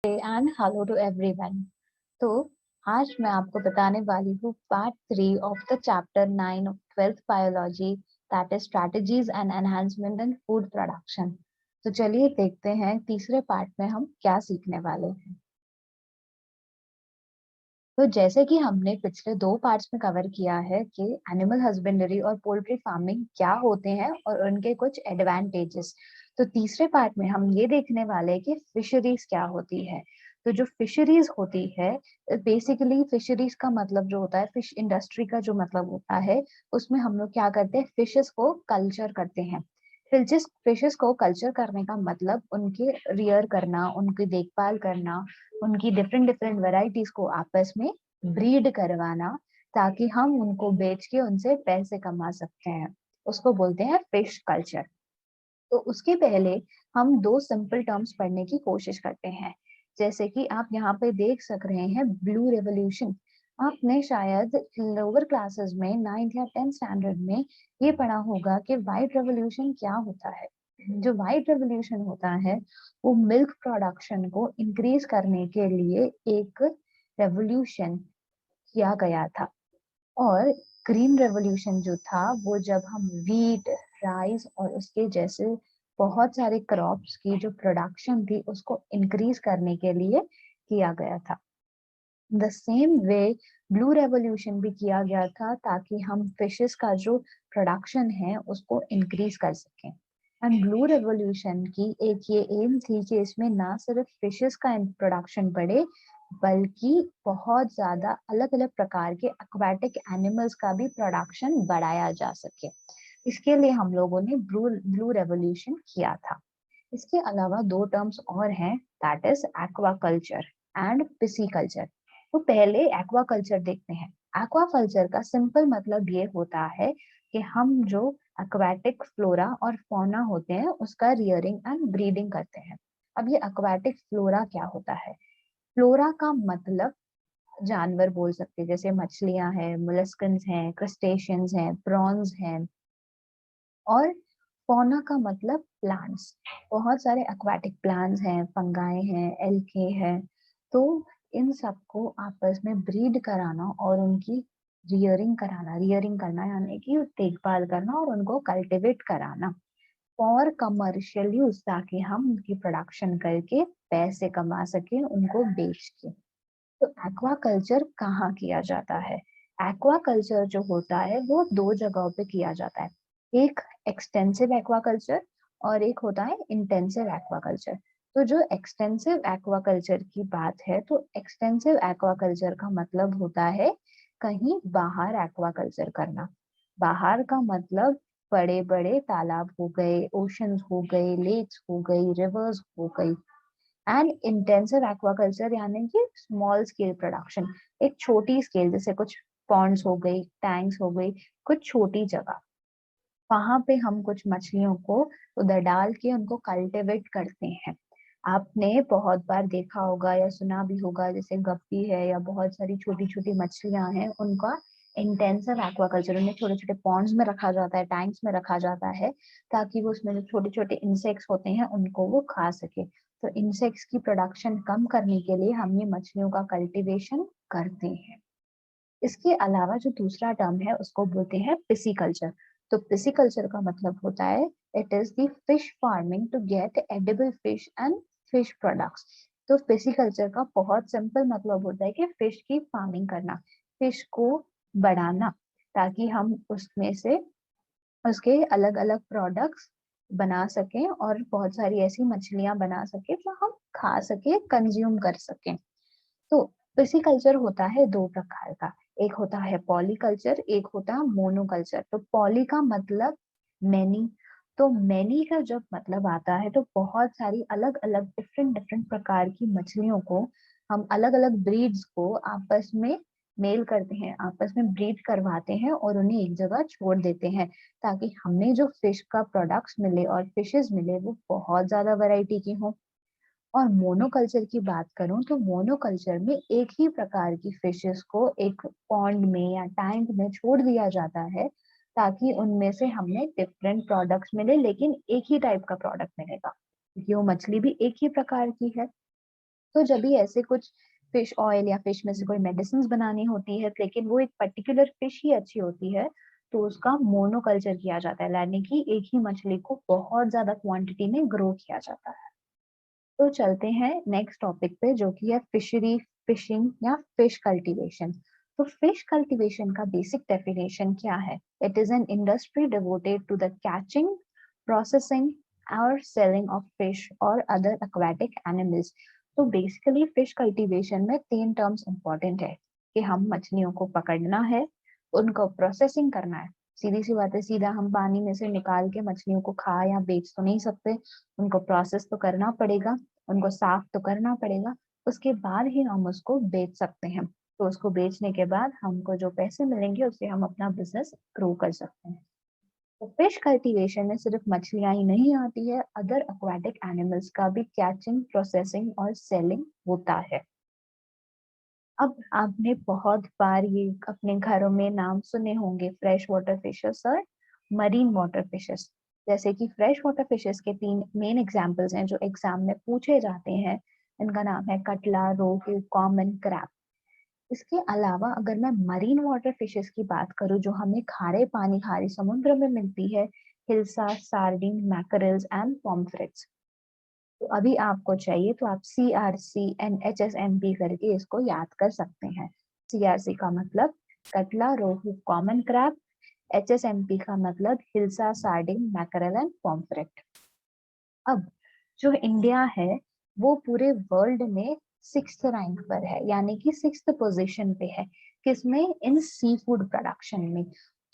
And hello to everyone. तो आज मैं आपको बताने वाली हूँ part 3 of the chapter 9 of 12th biology, that is strategies and enhancement in food production. तो चलिए देखते हैं तीसरे पार्ट में हम क्या सीखने वाले हैं। तो जैसे कि हमने पिछले दो पार्ट्स में कवर किया है कि एनिमल हस्बेंड्री और पोल्ट्री फार्मिंग क्या होते हैं और उनके कुछ एडवांटेजेस, तो तीसरे पार्ट में हम ये देखने वाले हैं कि फिशरीज क्या होती है। तो जो फिशरीज होती है, बेसिकली फिशरीज का मतलब जो होता है, फिश इंडस्ट्री का जो मतलब होता है, उसमें हम लोग क्या करते हैं, फिशेस को कल्चर करते हैं। फिशेस फिशेस को कल्चर करने का मतलब उनके रियर करना, उनकी देखभाल करना, उनकी डिफरेंट डिफरेंट वेराइटीज को आपस में ब्रीड करवाना, ताकि हम उनको बेच के उनसे पैसे कमा सकते हैं। उसको बोलते हैं फिश कल्चर। तो उसके पहले हम दो सिंपल टर्म्स पढ़ने की कोशिश करते हैं। जैसे कि आप यहाँ पे देख सक रहे हैं, ब्लू रेवोल्यूशन। आपने शायद लोअर क्लासेस में 9th या 10th स्टैंडर्ड में ये पढ़ा होगा कि व्हाइट रेवोल्यूशन क्या होता है। जो व्हाइट रेवोल्यूशन होता है, वो मिल्क प्रोडक्शन को इंक्रीज करने के लिए एक रेवोल्यूशन किया गया था। और ग्रीन रेवोल्यूशन जो था, वो जब हम वीट, राइस और उसके जैसे बहुत सारे क्रॉप्स की जो प्रोडक्शन थी उसको इंक्रीज करने के लिए किया गया था। The same way blue revolution भी किया गया था, ताकि हम फिशेस का जो प्रोडक्शन है उसको इंक्रीज कर सकें। एंड ब्लू रेवोल्यूशन की एक ये एम थी कि इसमें ना सिर्फ फिशेस का प्रोडक्शन बढ़े, बल्कि बहुत ज्यादा अलग अलग प्रकार के एक्वाटिक एनिमल्स का भी प्रोडक्शन बढ़ाया जा सके। इसके लिए हम लोगों ने ब्लू ब्लू रेवोल्यूशन किया था। इसके अलावा दो टर्म्स और हैं, that is aquaculture and pisciculture. तो पहले एक्वाकल्चर देखते हैं। एक्वाकल्चर का सिंपल मतलब ये होता है कि हम जो एक्वाटिक फ्लोरा और फौना होते हैं उसका रियरिंग एंड ब्रीडिंग करते हैं। अब ये एक्वाटिक फ्लोरा क्या होता है? फ्लोरा का मतलब जानवर बोल सकते हैं, जैसे मछलियां हैं, मोलस्कन्स हैं, क्रस्टेशियंस हैं, प्रॉन्स हैं। और फौना का मतलब प्लांट्स। बहुत सारे एक्वाटिक प्लांट्स हैं, फंगाई हैं, एल्गे हैं। तो इन सबको आपस में ब्रीड कराना और उनकी रियरिंग करना यानी कि देखभाल करना और उनको कल्टीवेट कराना फॉर कमर्शियल यूज, ताकि हम उनकी प्रोडक्शन करके पैसे कमा सके उनको बेच के। तो एक्वाकल्चर कहाँ किया जाता है? एक्वाकल्चर जो होता है वो दो जगहों पे किया जाता है। एक एक्सटेंसिव एक्वाकल्चर और एक होता है इंटेंसिव एक्वाकल्चर। तो जो एक्सटेंसिव एक्वाकल्चर की बात है, तो एक्सटेंसिव एक्वाकल्चर का मतलब होता है कहीं बाहर एक्वाकल्चर करना। बाहर का मतलब बड़े बड़े तालाब हो गए, ओशंस हो गए, लेक्स हो गई, रिवर्स हो गई। एंड इंटेंसिव एक्वाकल्चर यानी कि स्मॉल स्केल प्रोडक्शन, एक छोटी स्केल, जैसे कुछ पॉन्ड्स हो गई, टैंक्स हो गई, कुछ छोटी जगह, वहां पे हम कुछ मछलियों को उधर डाल के उनको कल्टिवेट करते हैं। आपने बहुत बार देखा होगा या सुना भी होगा, जैसे गप्पी है या बहुत सारी छोटी छोटी मछलियां हैं, उनका इंटेंसिव एक्वाकल्चर, उन्हें छोटे छोटे पॉन्ड्स में रखा जाता है, टैंक्स में रखा जाता है, ताकि वो उसमें जो छोटे छोटे इंसेक्ट्स होते हैं उनको वो खा सके। तो इंसेक्ट्स की प्रोडक्शन कम करने के लिए हम ये मछलियों का कल्टीवेशन करते हैं। इसके अलावा जो दूसरा टर्म है उसको बोलते हैं पिसीकल्चर। तो पिसीकल्चर का मतलब होता है, it is the fish farming to get edible fish and fish products. तो पिसीकल्चर का बहुत सिंपल मतलब होता है कि फिश की फार्मिंग करना, फिश को बढ़ाना, ताकि हम उसमें से उसके अलग अलग प्रोडक्ट्स बना सकें और बहुत सारी ऐसी मछलियां बना सके जो हम खा सके, कंज्यूम कर सकें। तो पिसीकल्चर होता है दो प्रकार का। एक होता है पॉलीकल्चर, एक होता है मोनोकल्चर। तो पॉली का मतलब मैनी। तो मैनी का जब मतलब आता है, तो बहुत सारी अलग अलग डिफरेंट डिफरेंट प्रकार की मछलियों को हम अलग अलग ब्रीड्स को आपस में मेल करते हैं, आपस में ब्रीड करवाते हैं और उन्हें एक जगह छोड़ देते हैं, ताकि हमें जो फिश का प्रोडक्ट्स मिले और फिशेस मिले वो बहुत ज्यादा वैरायटी की हो। और मोनोकल्चर की बात करूं, तो मोनोकल्चर में एक ही प्रकार की फिशेस को एक पॉन्ड में या टैंक में छोड़ दिया जाता है, ताकि उनमें से हमें डिफरेंट प्रोडक्ट्स मिले, लेकिन एक ही टाइप का प्रोडक्ट मिलेगा, क्योंकि वो मछली भी एक ही प्रकार की है। तो जब भी ऐसे कुछ फिश ऑयल या फिश में से कोई मेडिसिन बनानी होती है, लेकिन वो एक पर्टिकुलर फिश ही अच्छी होती है, तो उसका मोनोकल्चर किया जाता है, यानी कि एक ही मछली को बहुत ज्यादा क्वांटिटी में ग्रो किया जाता है। तो चलते हैं नेक्स्ट टॉपिक पे, जो कि है फिशरी फिशिंग या फिश कल्टीवेशन। तो फिश कल्टीवेशन का बेसिक डेफिनेशन क्या है? It is an industry devoted to the catching, processing और सेलिंग ऑफ फिश और अदर एक्वाटिक एनिमल्स। तो बेसिकली फिश कल्टीवेशन में 3 टर्म्स इंपॉर्टेंट है कि हम मछलियों को पकड़ना है, उनको प्रोसेसिंग करना है। सीधी सी बात है, सीधा हम पानी में से निकाल के मछलियों को खा या बेच तो नहीं सकते, उनको प्रोसेस तो करना पड़ेगा, उनको साफ तो करना पड़ेगा, उसके बाद ही हम उसको बेच सकते हैं। तो उसको बेचने के बाद हमको जो पैसे मिलेंगे उससे हम अपना बिजनेस ग्रो कर सकते हैं। तो फिश कल्टीवेशन में सिर्फ मछलियां ही नहीं आती है, अदर एक्वाटिक एनिमल्स का भी कैचिंग, प्रोसेसिंग और सेलिंग होता है। अब आपने बहुत बार ये अपने घरों में नाम सुने होंगे, फ्रेश वाटर फिशेस और मरीन वाटर फिशेस। जैसे कि फ्रेश वाटर फिशेस के 3 मेन एग्जांपल्स हैं जो एग्जाम में पूछे जाते हैं। इनका नाम है कटला, रोहू, कॉमन, क्रैब। इसके अलावा अगर मैं मरीन वाटर फिशेस की बात करूं जो हमें खारे पानी, खारे समुद्र में मिलती है, हिल्सा, सार्डिन, मैकरेल्स एंड पॉम्फ्रेट्स। तो अभी आपको चाहिए तो आप CRC एंड HSMP करके इसको याद कर सकते हैं। CRC का मतलब कटला, रोहू, कॉमन क्रैब। HSMP का मतलब hilsa, sardine, mackerel and pomfret. अब जो इंडिया है वो पूरे वर्ल्ड में 6th रैंक पर है, यानी कि 6th पोजीशन पे है। किसमें? इन सी फूड प्रोडक्शन में।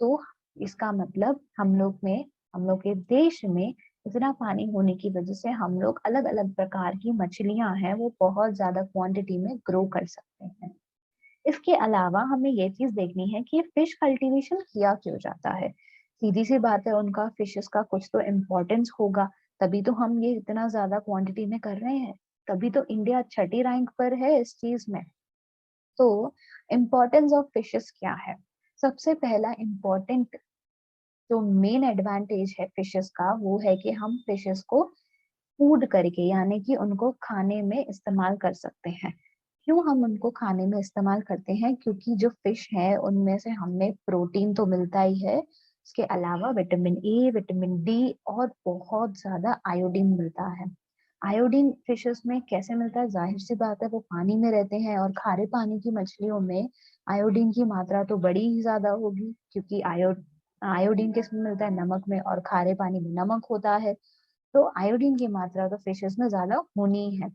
तो इसका मतलब हम लोग के देश में इतना पानी होने की वजह से हम लोग अलग अलग प्रकार की मछलियां हैं वो बहुत ज्यादा क्वांटिटी में ग्रो कर सकते हैं। इसके अलावा हमें ये चीज देखनी है कि फिश कल्टीवेशन किया क्यों जाता है। सीधी सी बात है, उनका फिशेस का कुछ तो इम्पोर्टेंस होगा, तभी तो हम ये इतना ज्यादा क्वांटिटी में कर रहे हैं, तभी तो इंडिया 6ठी रैंक पर है इस चीज में। तो इम्पोर्टेंस ऑफ फिशेस क्या है? सबसे पहला इम्पोर्टेंट जो मेन एडवांटेज है फिशेस का वो है कि हम फिशेस को फूड करके, यानी कि उनको खाने में इस्तेमाल कर सकते हैं। क्यों हम उनको खाने में इस्तेमाल करते हैं? क्योंकि जो फिश है उनमें से हमें प्रोटीन तो मिलता ही है, इसके अलावा विटामिन ए, विटामिन डी और बहुत ज्यादा आयोडीन मिलता है। आयोडीन फिशेस में कैसे मिलता है? जाहिर सी बात है, वो पानी में रहते हैं और खारे पानी की मछलियों में आयोडीन की मात्रा तो बड़ी ही ज्यादा होगी, क्योंकि आयोडीन किस में मिलता है? नमक में, और खारे पानी में नमक होता है। तो आयोडीन की मात्रा तो फिशेस में ज्यादा होनी ही है।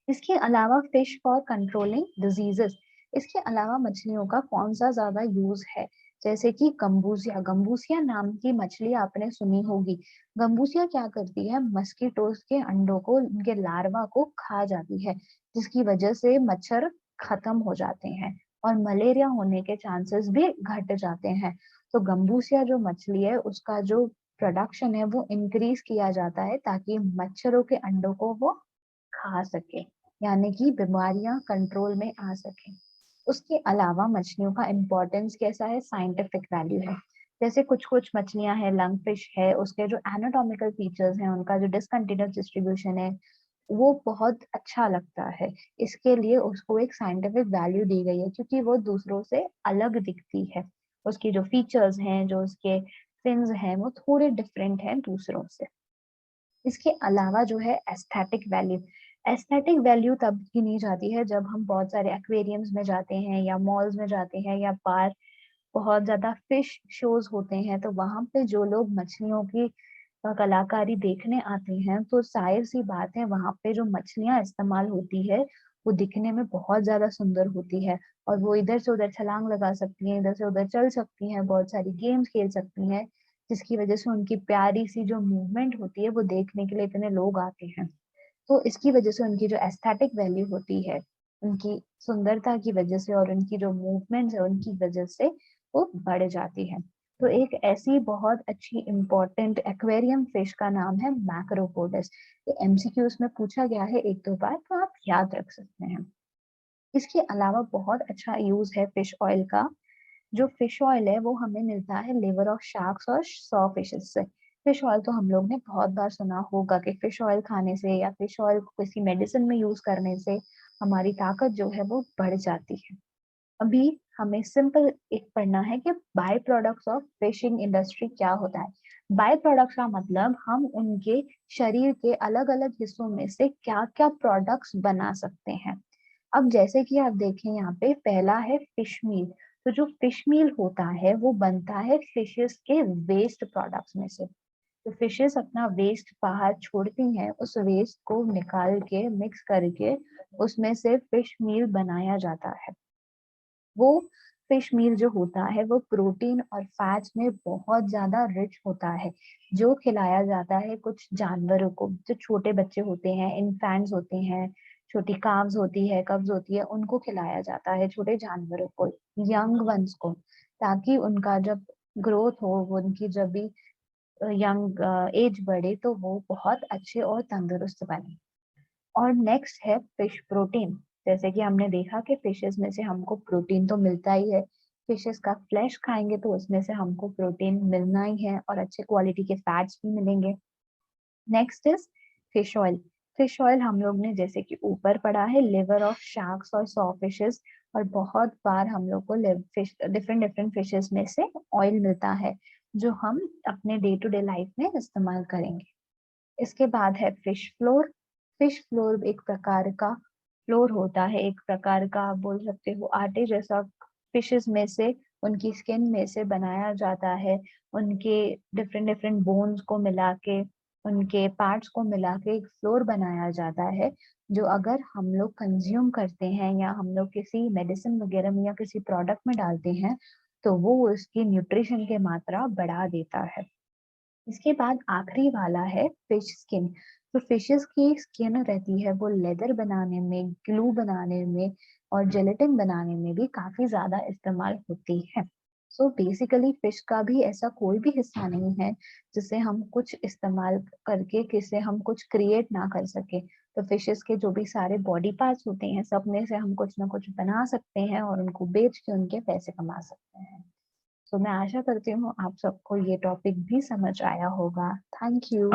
इसके अलावा फिश फॉर कंट्रोलिंग डिजीजेस, इसके अलावा मछलियों का कौन सा ज्यादा यूज है? जैसे कि गंबूसिया, गंबूसिया नाम की मछली आपने सुनी होगी। गंबूसिया क्या करती है? मस्कीटोस के अंडों को, उनके लार्वा को खा जाती है, जिसकी वजह से मच्छर खत्म हो जाते हैं और मलेरिया होने के चांसेस भी घट जाते हैं। तो गंबूसिया जो मछली है उसका जो प्रोडक्शन है वो इंक्रीज किया जाता है ताकि मच्छरों के अंडों को वो खा सके, यानी कि बीमारियां कंट्रोल में आ सके। उसके अलावा मछलियों का इम्पोर्टेंस कैसा है? साइंटिफिक वैल्यू है। जैसे कुछ कुछ मछलियां हैं, लंग फिश है, उसके जो एनाटॉमिकल फीचर्स हैं, उनका जो डिसकंटिन्यूअस डिस्ट्रीब्यूशन है वो बहुत अच्छा लगता है। इसके लिए उसको एक साइंटिफिक वैल्यू दी गई है क्योंकि वो दूसरों से अलग दिखती है। उसकी जो फीचर्स हैं, जो उसके फिन्स हैं, वो थोड़े डिफरेंट हैं दूसरों से। इसके अलावा जो है एस्थेटिक वैल्यू, एस्थेटिक वैल्यू तब गिनी जाती है जब हम बहुत सारे एक्वेरियम्स में जाते हैं या मॉल्स में जाते हैं या बार बहुत ज्यादा फिश शोज होते हैं, तो वहां पे जो लोग मछलियों की कलाकारी देखने आते हैं, तो जाहिर सी बात है वहां पे जो मछलियां इस्तेमाल होती है वो दिखने में बहुत ज्यादा सुंदर होती है, और वो इधर से उधर छलांग लगा सकती हैं, इधर से उधर चल सकती हैं, बहुत सारी गेम्स खेल सकती हैं, जिसकी वजह से उनकी प्यारी सी जो मूवमेंट होती है वो देखने के लिए इतने लोग आते हैं। तो इसकी वजह से उनकी जो एस्थेटिक वैल्यू होती है, उनकी सुंदरता की वजह से और उनकी जो मूवमेंट है उनकी वजह से वो बढ़ जाती है। तो एक ऐसी बहुत अच्छी इंपॉर्टेंट एक्वेरियम फिश का नाम है मैक्रोपोडस। ये MCQs में पूछा गया है 1-2 बार, तो आप याद रख सकते हैं। इसके अलावा बहुत अच्छा यूज है फिश ऑयल का। जो फिश ऑयल है वो हमें मिलता है लिवर ऑफ शार्क्स और सॉ फिशेस से। फिश ऑयल तो हम लोग ने बहुत बार सुना होगा कि फिश ऑयल खाने से या फिश ऑयल को किसी मेडिसिन में यूज करने से हमारी ताकत जो है वो बढ़ जाती है। अभी हमें सिंपल एक पढ़ना है कि by products of fishing industry क्या होता है। बाय प्रोडक्ट्स का मतलब हम उनके शरीर के अलग अलग हिस्सों में से क्या क्या प्रोडक्ट्स बना सकते हैं। अब जैसे कि आप देखें यहाँ पे पहला है फिश मील। तो जो फिश मील होता है वो बनता है फिशेस के वेस्ट प्रोडक्ट्स में से। तो फिशेस अपना वेस्ट बाहर छोड़ती हैं, उस वेस्ट को निकाल के मिक्स करके उसमें से फिश मील बनाया जाता है। वो फिश मील जो होता है वो प्रोटीन और फैट्स में बहुत ज्यादा रिच होता है, जो खिलाया जाता है कुछ जानवरों को। जो छोटे बच्चे होते हैं, इन्फेंट्स होते हैं, छोटी काव्स होती है, कब्ज होती है, उनको खिलाया जाता है, छोटे जानवरों को, यंग वंस को, ताकि उनका जब ग्रोथ हो, वो उनकी जब भी यंग एज बढ़े तो वो बहुत अच्छे और तंदुरुस्त बने। और नेक्स्ट है फिश प्रोटीन। जैसे कि हमने देखा कि फिशेस में से हमको प्रोटीन तो मिलता ही है, फिशेस का फ्लैश खाएंगे तो उसमें से हमको प्रोटीन मिलना ही है और अच्छे क्वालिटी के फैट्स भी मिलेंगे। Next is fish oil. Fish oil हम लोग ने जैसे कि ऊपर पढ़ा है लिवर ऑफ शार्क्स और सॉ फिशेस, और बहुत बार हम लोग को फिश डिफरेंट डिफरेंट फिशेस में से ऑयल मिलता है जो हम अपने डे टू डे लाइफ में इस्तेमाल करेंगे। इसके बाद है फिश फ्लोर। फिश फ्लोर एक प्रकार का फ्लोर होता है, एक प्रकार का आप बोल सकते हो आटे जैसा। फिशेस में से उनकी स्किन में से बनाया जाता है, उनके डिफरेंट डिफरेंट बोन्स को मिला के, उनके पार्ट्स को मिला के एक फ्लोर बनाया जाता है, जो अगर हम लोग कंज्यूम करते हैं या हम लोग किसी मेडिसिन वगैरह में या किसी प्रोडक्ट में डालते हैं तो वो उसकी न्यूट्रिशन की मात्रा बढ़ा देता है। इसके बाद आखिरी वाला है फिश स्किन। तो फिशेस की स्किन रहती है वो लेदर बनाने में, ग्लू बनाने में और जेलेटिन बनाने में भी काफी ज्यादा इस्तेमाल होती है। सो बेसिकली फिश का भी ऐसा कोई भी हिस्सा नहीं है जिसे हम कुछ इस्तेमाल करके किसे हम कुछ क्रिएट ना कर सके। तो फिशेस के जो भी सारे बॉडी पार्ट्स होते हैं सब में से हम कुछ ना कुछ बना सकते हैं और उनको बेच के उनके पैसे कमा सकते हैं। तो मैं आशा करती हूँ आप सबको ये टॉपिक भी समझ आया होगा। Thank you.